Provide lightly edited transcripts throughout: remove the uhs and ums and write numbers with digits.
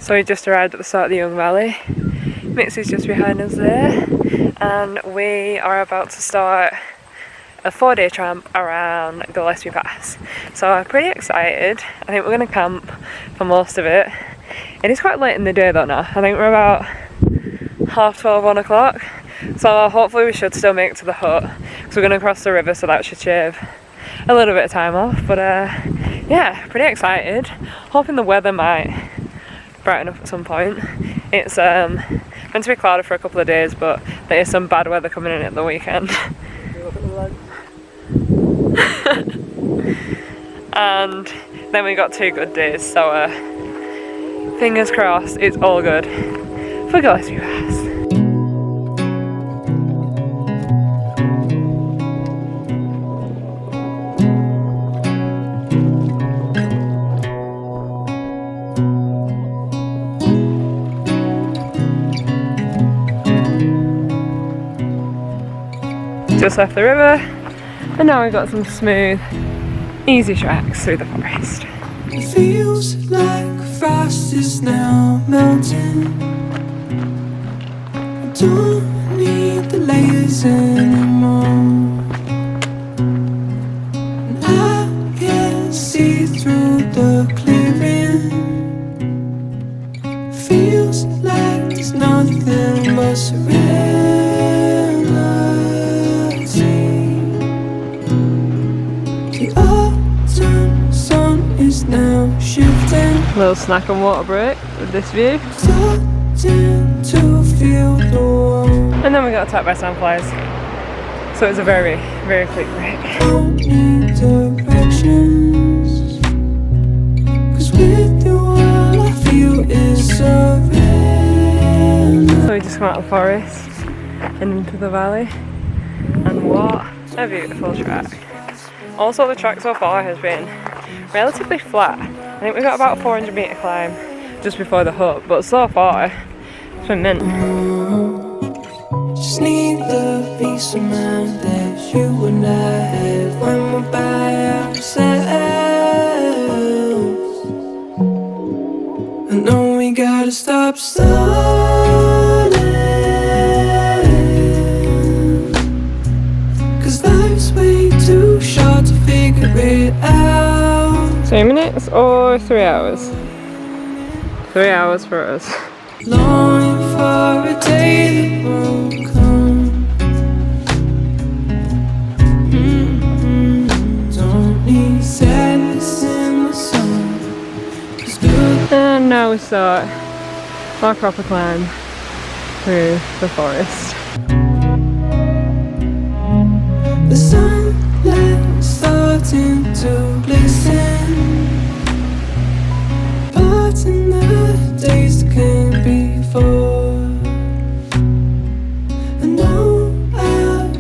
So we just arrived at the start of the Young Valley. Mix is just behind us there, and we are about to start a 4-day tramp around Gillespie Pass. So I'm pretty excited. I think we're going to camp for most of it. It is quite late in the day though now. I think we're about 12:30, 1 o'clock. So hopefully we should still make it to the hut, because we're going to cross the river, so that should shave a little bit of time off. But yeah, pretty excited. Hoping the weather might brighten up at some point. It's meant to be cloudy for a couple of days, but there is some bad weather coming in at the weekend. And then we got 2 good days, so fingers crossed it's all good for Gillespie Pass. Just left the river, and now we've got some smooth, easy tracks through the forest. It feels like frost is now melting. I don't need the layers anymore, and I can see through the clearing. Feels like there's nothing but serenity. The autumn sun is now shifting. Little snack and water break with this view. Starting to feel the warmth. And then we got attacked by sandflies. So it was a very, very quick break. Don't need directions, 'cause with you all I feel is surrender. So we just come out of the forest and into the valley. And what a beautiful track. Also the track so far has been relatively flat. I think we got about a 400-metre climb just before the hut, but so far it's been mint. Just need the peace of mind that you and I have when we're by ourselves. I know we gotta stop stalling, 'cause life's way too short to figure it out. 2 minutes or 3 hours? 3 hours for us. Longing for a day that won't come. Don't need sadness in the sun. It's good. And now we start our proper climb through the forest. The sunlight starting to glisten, parts in the days that came before. I know I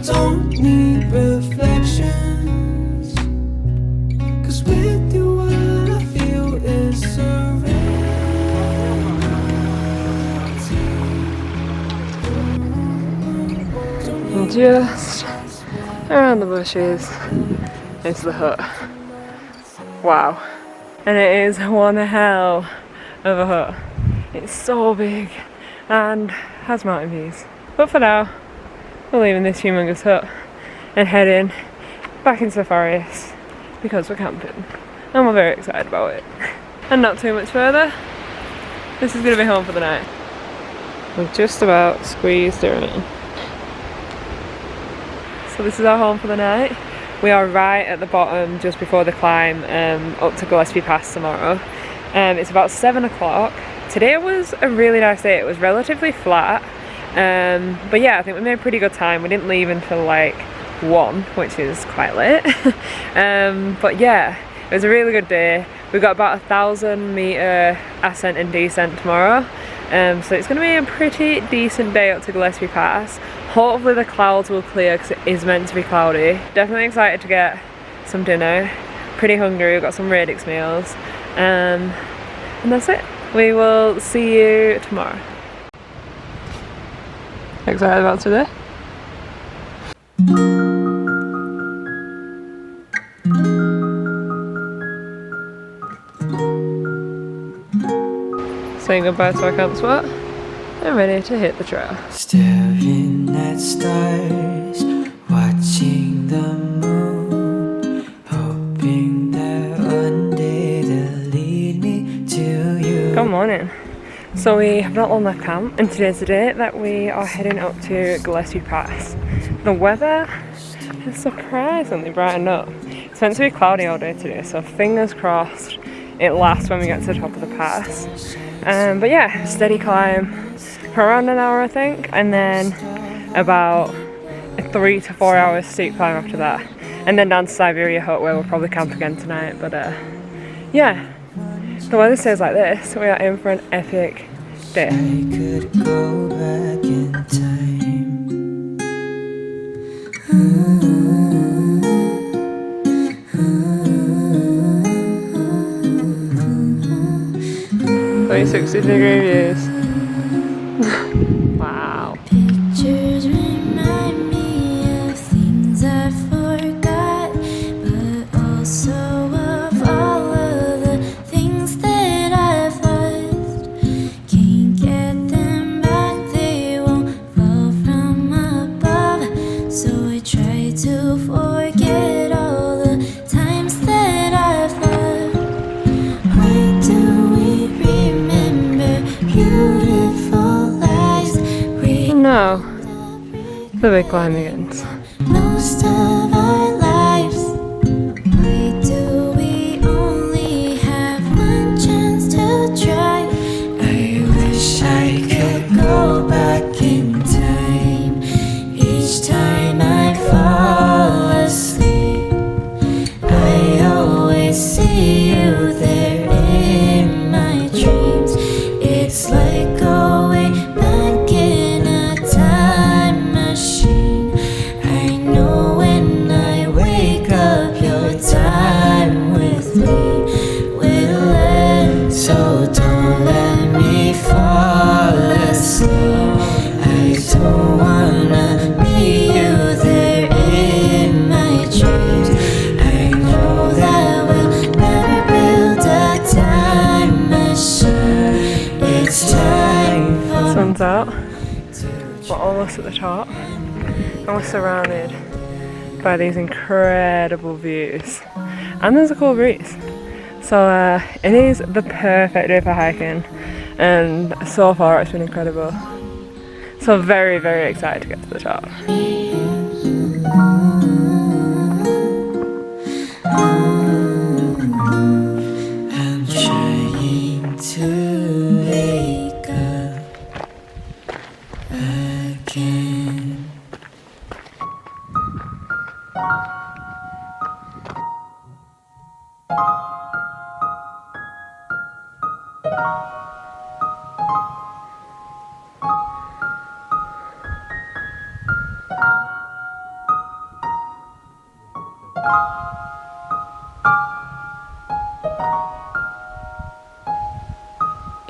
don't need reflections, 'cause with you all I feel is serenity. And just around the bushes into the hut. Wow. And it is one hell of a hut. It's so big and has mountain views. But for now, we're leaving this humongous hut and heading back into the forest because we're camping. And we're very excited about it. And not too much further, this is going to be home for the night. We've just about squeezed it in. So this is our home for the night. We are right at the bottom just before the climb up to Gillespie Pass tomorrow. It's about 7 o'clock. Today was a really nice day. It was relatively flat, but yeah, I think we made pretty good time. We didn't leave until like 1, which is quite late. But yeah, it was a really good day. We've got about 1,000-metre ascent and descent tomorrow. So it's going to be a pretty decent day up to Gillespie Pass. Hopefully the clouds will clear because it is meant to be cloudy. Definitely excited to get some dinner. Pretty hungry, we've got some Radix meals. And that's it. We will see you tomorrow. Excited about today? So saying goodbye to our camp spot and ready to hit the trail. Staring at stars, watching the moon, hoping that one day they'll lead me to you. Good morning. So we have not long left camp, and today's the day that we are heading up to Gillespie Pass. The weather has surprisingly brightened up. It's meant to be cloudy all day today, so fingers crossed it lasts when we get to the top of the pass. But yeah, steady climb for around an hour I think, and then about a 3 to 4 hour steep climb after that, and then down to Siberia Hut where we'll probably camp again tonight. But yeah, the weather stays like this, we are in for an epic day. I could go back in time. Only 60-degree views. Wow. Pictures remind me of things I forgot, but also of all of the things that I've lost. Can't get them back, they won't fall from above. So I try to forget all the times that I've loved. Why do we remember beautiful lies? No, the big climb begins. Most of our lives. Why do we only have one chance to try? I wish I could go back in time. Each time I fall asleep, I always see you there in my dreams. It's like going back in a time machine. I know when I wake up, your time with me will end. So don't let me fall asleep. I don't wanna be you there in my dreams. I know that we'll never build a time machine. It's time for Sun's out, we're almost at the top, and we're surrounded by these incredible views. And there's a cool breeze. So it is the perfect day for hiking, and so far it's been incredible. So very, very excited to get to the top. I'm trying to wake up again.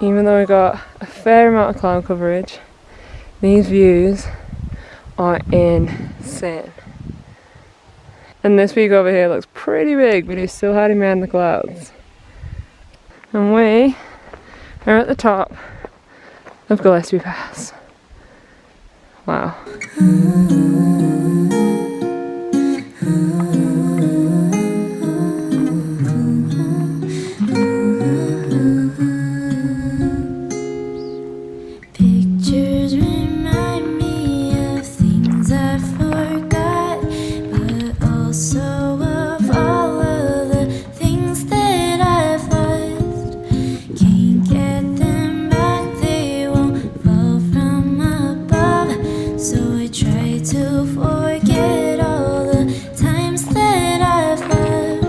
Even though we got a fair amount of cloud coverage, these views are insane. And this peak over here looks pretty big, but it's still hiding behind the clouds. And we are at the top of Gillespie Pass. Wow. Pictures remind me of things I forgot, but also of all of the things that I've lost. Can't get them back, they won't fall from above. So I try to forget all the times that I've loved.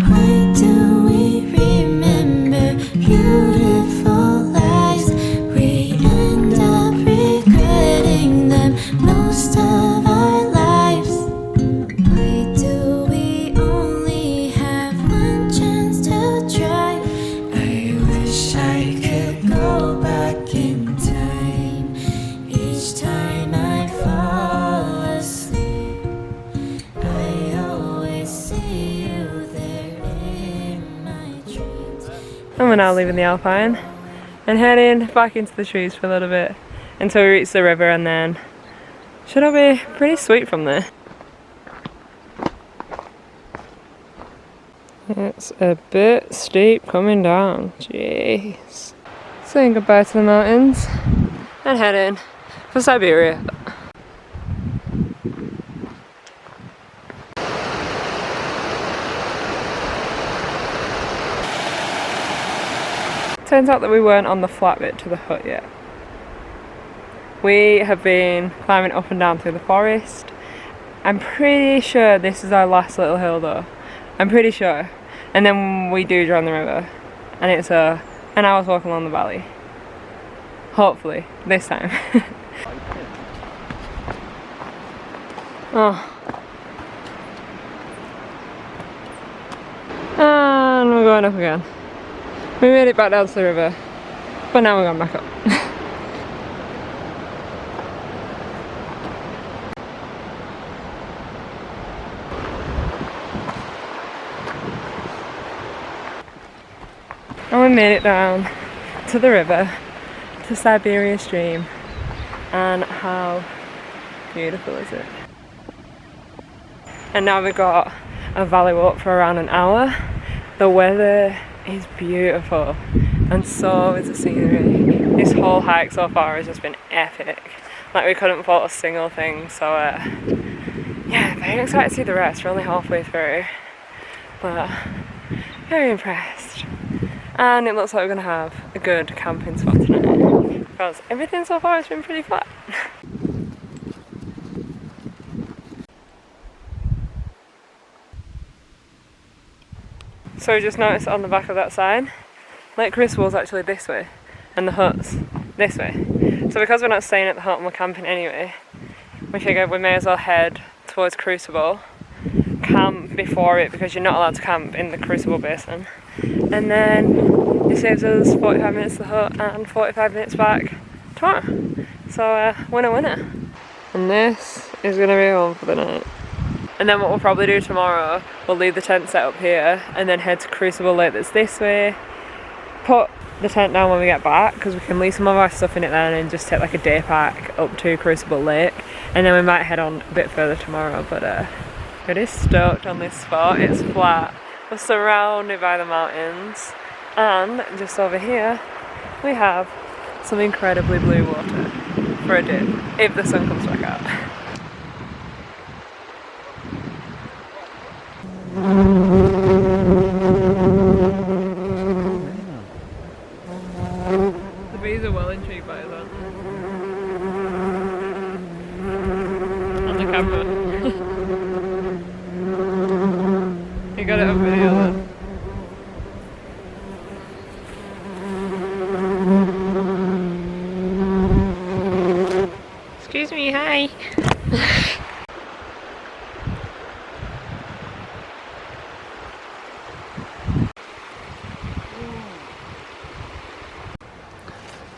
Why do we remember beautiful lies? We end up regretting them most of our lives. Why do we only have one chance to try? I wish I could go back in time. Each time I fall asleep, I always see you there in my dreams. And we're now leaving the Alpine and heading back into the trees for a little bit until we reach the river, and then should all be pretty sweet from there. It's a bit steep coming down, jeez. Saying goodbye to the mountains and heading for Siberia. Turns out that we weren't on the flat bit to the hut yet. We have been climbing up and down through the forest. I'm pretty sure this is our last little hill though. I'm pretty sure. And then we do drown the river. And it's an hour's walk along the valley. Hopefully, this time. Oh. And we're going up again. We made it back down to the river, but now we're going back up. And we made it down to the river, to Siberia stream, and how beautiful is it? And now we've got a valley walk for around an hour. The weather is beautiful, and so is the scenery. This whole hike so far has just been epic. Like, we couldn't fault a single thing, so yeah, very excited to see the rest. We're only halfway through, but very impressed. And it looks like we're going to have a good camping spot tonight, because everything so far has been pretty flat. So we just noticed on the back of that sign, Lake Crucible's actually this way, and the hut's this way. So because we're not staying at the hut and we're camping anyway, we figured we may as well head towards Crucible, camp before it because you're not allowed to camp in the Crucible Basin, and then it saves us 45 minutes to the hut and 45 minutes back tomorrow. So winner winner. And this is going to be home for the night. And then what we'll probably do tomorrow, we'll leave the tent set up here and then head to Crucible Lake that's this way, put the tent down when we get back because we can leave some of our stuff in it then and just take like a day pack up to Crucible Lake, and then we might head on a bit further tomorrow. But pretty stoked on this spot. It's flat, we're surrounded by the mountains, and just over here we have some incredibly blue water for a dip if the sun comes back out. The bees are well intrigued by it, aren't they? On the camera. You got it on video then. Excuse me, hi.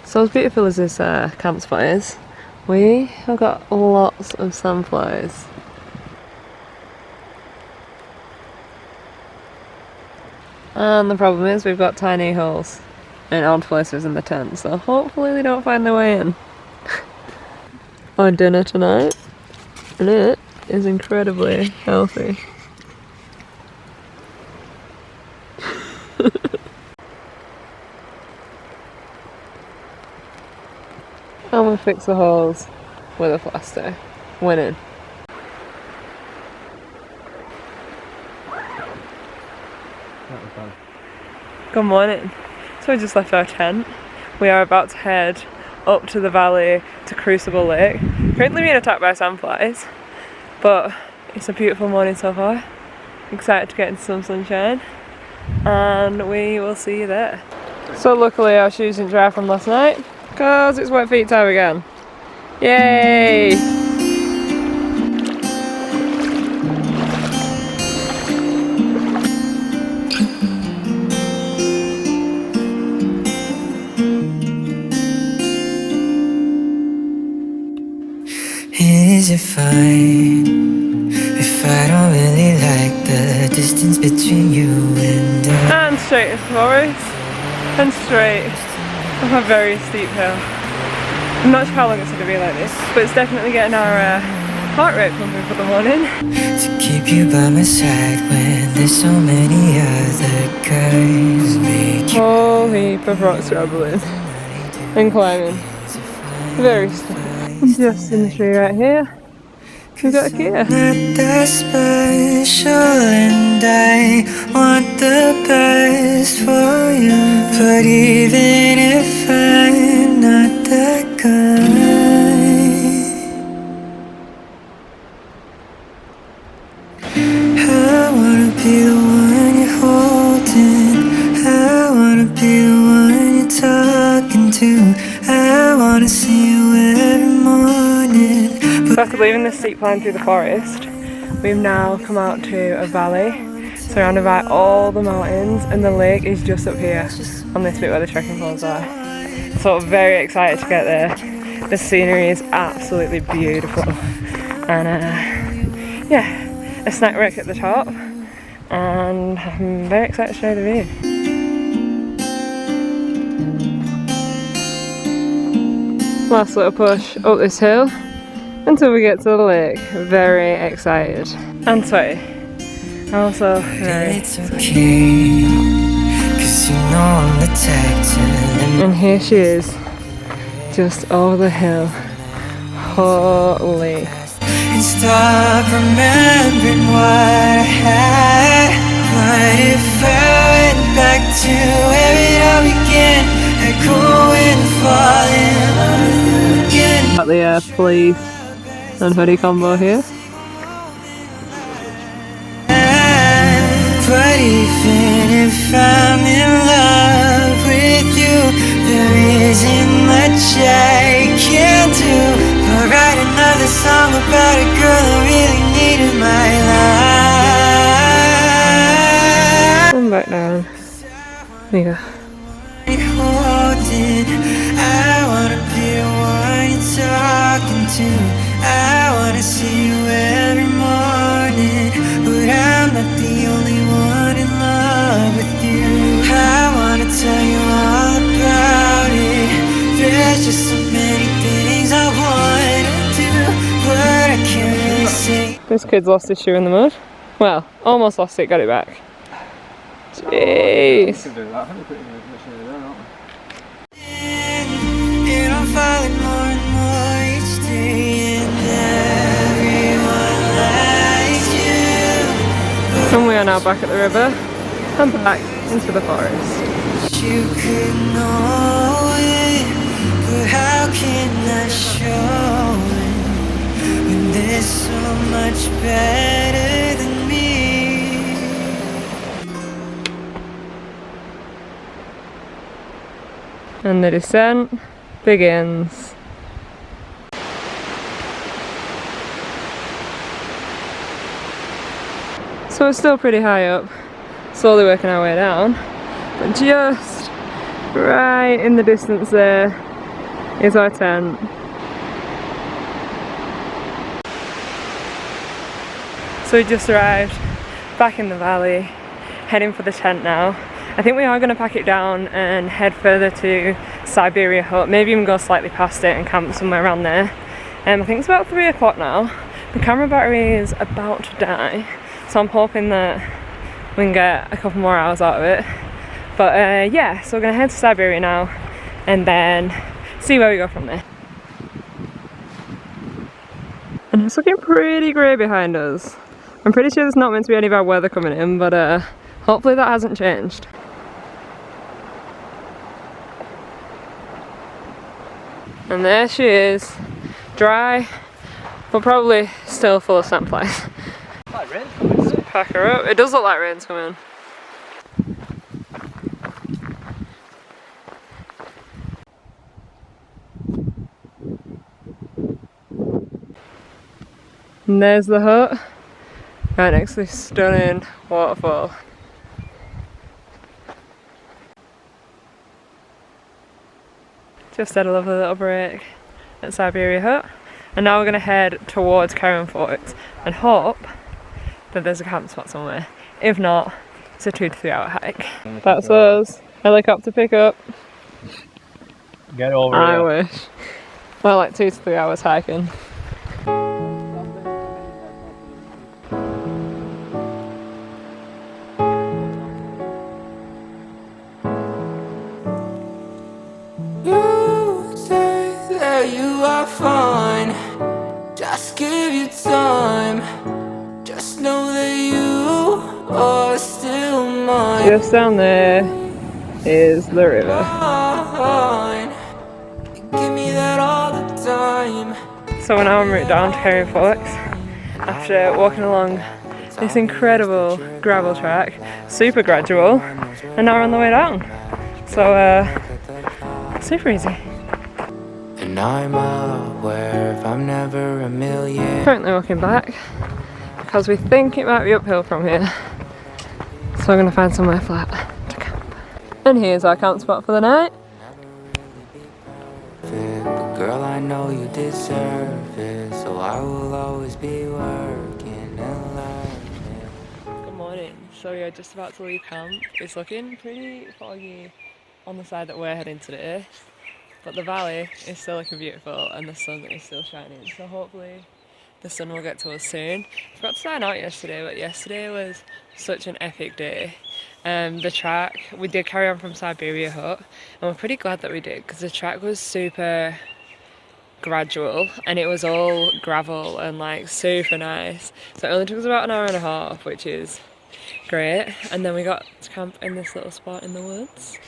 So as beautiful as this camp spot is, we have got lots of sandflies. And the problem is we've got tiny holes in odd places in the tent, so hopefully they don't find their way in. Our dinner tonight, and it is incredibly healthy. And we'll fix the holes with a plaster. Winning. Good morning. So we just left our tent. We are about to head up to the valley to Crucible Lake. Currently being attacked by sandflies, but it's a beautiful morning so far. Excited to get into some sunshine, and we will see you there. So luckily our shoes didn't dry from last night, because it's wet feet time again. Yay! Is it fine if I don't really like the distance between you and I? And straight as forest, and straight. a very steep hill. I'm not sure how long it's going to be like this, but it's definitely getting our heart rate pumping for the morning. To keep you by my side when there's so many other guys. Make you Whole heap of rock scrabbling and climbing. Very steep. Just in the tree right here, we've got a Kia. not that special and I want the best for you. But even if I'm not that guy, I wanna be the one you're holding. I wanna be the one you're talking to. I wanna see you every morning. So after leaving this steep climb through the forest, we've now come out to a valley surrounded by all the mountains, and the lake is just up here on this bit where the trekking poles are. So very excited to get there. The scenery is absolutely beautiful, and yeah, a snack rack at the top, and I'm very excited to show the view. Last little push up this hill until we get to the lake. Very excited and sweaty. Also very It's okay, 'cause you know I'm the type to And here she is, just over the hill. Holy. and stop remembering what I had. What if I went back to where it all began? I'd go and fall in love with you again. Got the police and hoodie combo here. But even if I'm in love with you, there isn't much I can do but write another song about a girl I really need in my life. Come back down. There you go. Holding, I wanna be the one you're talking to. I wanna see you every morning, but I'm not the only one in love with you. I wanna tell you all about it. There's just so many things I wanna do, but I can't really say. This kid's lost his shoe in the mud. Well, almost lost it, got it back. Jeez. And I'm falling more and more each day, and everyone likes you. And we are now back at the river and back into the forest. You could know it, but how can I show it when there's so much better than me? And the descent begins. So we're still pretty high up, slowly working our way down, but just right in the distance there is our tent. So we just arrived back in the valley, heading for the tent now. I think we are going to pack it down and head further to Siberia Hut, maybe even go slightly past it and camp somewhere around there. I think it's about 3 o'clock now. The camera battery is about to die, so I'm hoping that we can get a couple more hours out of it. But yeah, so we're going to head to Siberia now and then see where we go from there. And it's looking pretty grey behind us. I'm pretty sure there's not meant to be any bad weather coming in, but hopefully that hasn't changed. And there she is, dry, but probably still full of sandflies. Like rain's coming. Let's pack her up. It does look like rain's coming. And there's the hut, right next to this stunning waterfall. Just had a lovely little break at Siberia Hut, and now we're going to head towards Carron Forks and hope that there's a camp spot somewhere. If not, it's a 2 to 3 hour hike. That's us. Helicopter pickup. Get over I here. wish. Well, like 2 to 3 hours hiking. You say that you are fine. Just give you time. Just know that you are still mine. Just down there is the river. Fine. Give me that all the time. So we're now en route down to Herring Forks after walking along this incredible gravel track, super gradual, and now we're on the way down. So super easy. And I'm aware if I'm never a million. Currently walking back because we think it might be uphill from here. So we're gonna find somewhere flat to camp. And here's our camp spot for the night. But girl, I know you deserve it, so I will always be working and learning. Good morning. So we are just about to leave camp. It's looking pretty foggy on the side that we're heading today, but the valley is still looking beautiful and the sun is still shining. So hopefully the sun will get to us soon. I forgot to sign out yesterday, but yesterday was such an epic day. The track, we did carry on from Siberia Hut, and we're pretty glad that we did because the track was super gradual and it was all gravel and like super nice. So it only took us about an hour and a half, which is great. And then we got to camp in this little spot in the woods.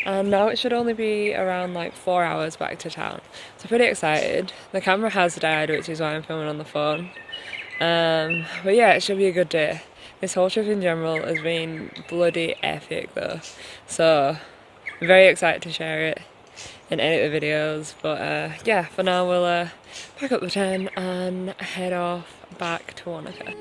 And now it should only be around like 4 hours back to town. So pretty excited. The camera has died, which is why I'm filming on the phone. But yeah, it should be a good day. This whole trip in general has been bloody epic though. So I'm very excited to share it and edit the videos. But yeah, for now we'll pack up the tent and head off back to Wanaka.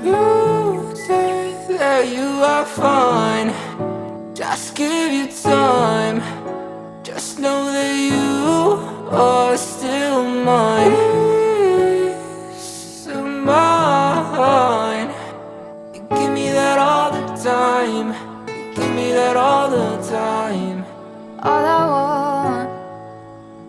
You say that you are fine. Just give you time. Just know that you are still mine. So mine. You give me that all the time. You give me that all the time. All I want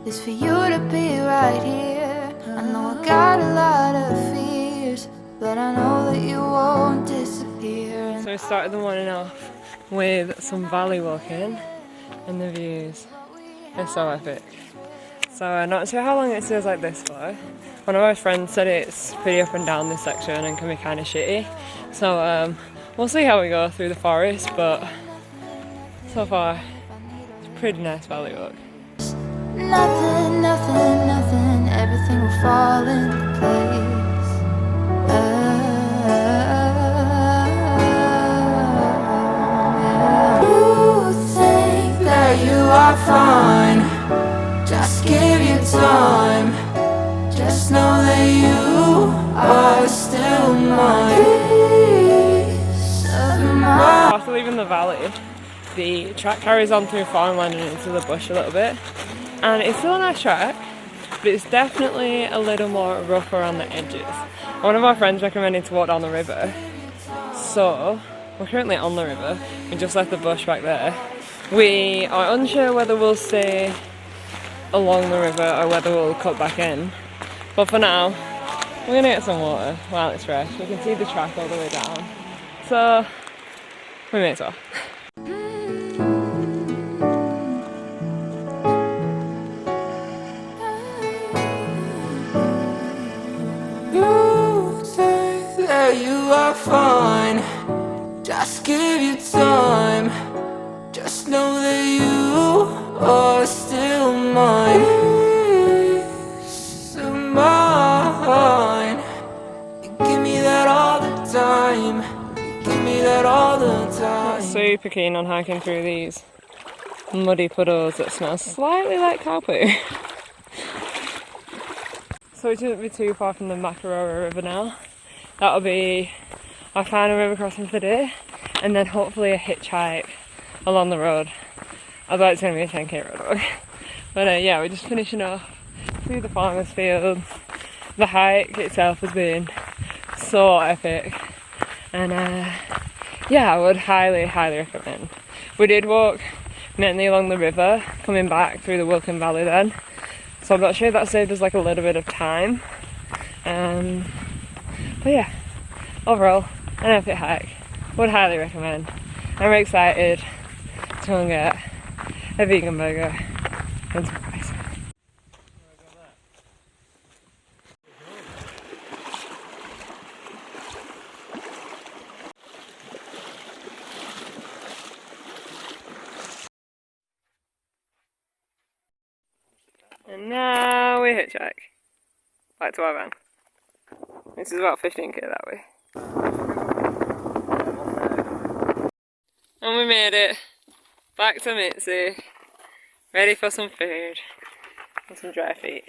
is for you to be right here. I know I got a lot of fears, but I know that you won't disappear. So we started the morning off with some valley walking, and the views are so epic. So not sure how long it stays like this for. One of our friends said it's pretty up and down this section and can be kind of shitty. So we'll see how we go through the forest, but so far it's a pretty nice valley walk. Nothing, nothing, nothing, everything will fall into place. You think that you are fine. Just give you time. Just know that you are still mine. After leaving the valley, the track carries on through farmland and into the bush a little bit. And it's still a nice track, but it's definitely a little more rough around the edges. One of our friends recommended to walk down the river, so we're currently on the river. We just left the bush back there. We are unsure whether we'll stay along the river or whether we'll cut back in. But for now, we're gonna get some water while it's fresh. We can see the track all the way down, so we may as well. You say that you are fine. Just give you time. Just know that you are still mine. So mine. You give me that all the time. You give me that all the time. Super keen on hiking through these muddy puddles that smell slightly like cow poo. So we shouldn't be too far from the Makarora River now. That'll be our final river crossing for the day, and then hopefully a hitchhike along the road. Although it's going to be a 10k road walk. But yeah, we're just finishing off through the farmer's fields. The hike itself has been so epic. And yeah, I would highly recommend. We did walk mainly along the river, coming back through the Wilkin Valley then, so I'm not sure if that saved us like a little bit of time. But yeah, overall, an epic hike. Would highly recommend. I'm excited to go and get a vegan burger and some fries. And now we hitchhike back to our van. This is about 15k that way. And we made it back to Mitzi, ready for some food and some dry feet.